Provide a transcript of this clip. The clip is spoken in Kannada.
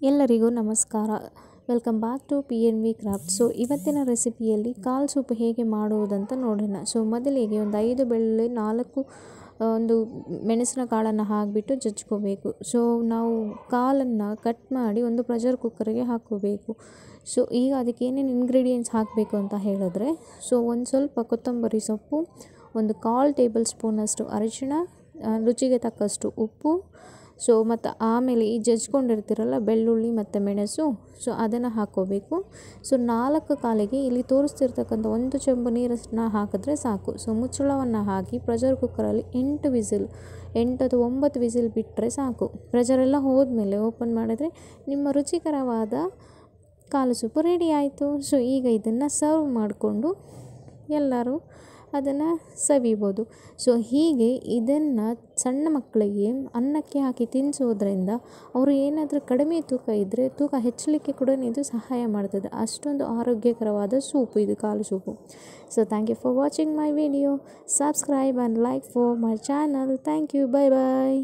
ಎಲ್ಲರಿಗೂ ನಮಸ್ಕಾರ. Welcome back to PNV craft. ಇವತ್ತಿನ ರೆಸಿಪಿಯಲ್ಲಿ ಕಾಲ್ ಸೂಪ್ ಹೇಗೆ ಮಾಡುವುದಂತ ನೋಡೋಣ. ಮೊದಲಿಗೆ ಒಂದು 5 ಬೆಳ್ಳುಳ್ಳಿ 4 ಒಂದು ಮೆಣಸಿನ ಕಾಳನ್ನು ಹಾಕಿಬಿಟ್ಟು ಜಜ್ಕೋಬೇಕು. ನಾವು ಕಾಲನ್ನು ಕಟ್ ಮಾಡಿ ಒಂದು ಪ್ರೆಷರ್ ಕುಕ್ಕರ್ಗೆ ಹಾಕ್ಕೋಬೇಕು. ಈಗ ಅದಕ್ಕೆ ಏನೇನು ಇಂಗ್ರೀಡಿಯೆಂಟ್ಸ್ ಹಾಕಬೇಕು ಅಂತ ಹೇಳಿದ್ರೆ, ಒಂದು ಸ್ವಲ್ಪ ಕೊತ್ತಂಬರಿ ಸೊಪ್ಪು, ಒಂದು 1/4 ಟೇಬಲ್ ಸ್ಪೂನಷ್ಟು ಅರಿಶಿಣ, ರುಚಿಗೆ ತಕ್ಕಷ್ಟು ಉಪ್ಪು, ಮತ್ತು ಆಮೇಲೆ ಈ ಜಜ್ಕೊಂಡಿರ್ತೀರಲ್ಲ ಬೆಳ್ಳುಳ್ಳಿ ಮತ್ತು ಮೆಣಸು, ಅದನ್ನು ಹಾಕ್ಕೋಬೇಕು. 4 ಕಾಲಿಗೆ ಇಲ್ಲಿ ತೋರಿಸ್ತಿರ್ತಕ್ಕಂಥ 1 ಚೆಂಬು ನೀರನ್ನು ಹಾಕಿದ್ರೆ ಸಾಕು. ಮುಚ್ಚಳವನ್ನು ಹಾಕಿ ಪ್ರೆಷರ್ ಕುಕ್ಕರಲ್ಲಿ 8 ವಿಸಿಲ್ 8 ಅಥವಾ 9 ವಿಸಿಲ್ ಬಿಟ್ಟರೆ ಸಾಕು. ಪ್ರೆಷರೆಲ್ಲ ಹೋದ್ಮೇಲೆ ಓಪನ್ ಮಾಡಿದ್ರೆ ನಿಮ್ಮ ರುಚಿಕರವಾದ ಕಾಲು ಸೂಪು ರೆಡಿ ಆಯಿತು. ಈಗ ಇದನ್ನು ಸರ್ವ್ ಮಾಡಿಕೊಂಡು ಎಲ್ಲರೂ ಅದನ್ನು ಸವಿಬೋದು. ಹೀಗೆ ಇದನ್ನು ಸಣ್ಣ ಮಕ್ಕಳಿಗೆ ಅನ್ನಕ್ಕೆ ಹಾಕಿ ತಿನ್ನಿಸೋದ್ರಿಂದ ಅವರು ಏನಾದರೂ ಕಡಿಮೆ ತೂಕ ಇದ್ದರೆ ತೂಕ ಹೆಚ್ಚಲಿಕ್ಕೆ ಕೂಡ ಇದು ಸಹಾಯ ಮಾಡ್ತದೆ. ಅಷ್ಟೊಂದು ಆರೋಗ್ಯಕರವಾದ ಸೂಪು ಇದು, ಕಾಲು soup. Thank you for watching my video. Subscribe and like for my channel. Thank you. Bye bye.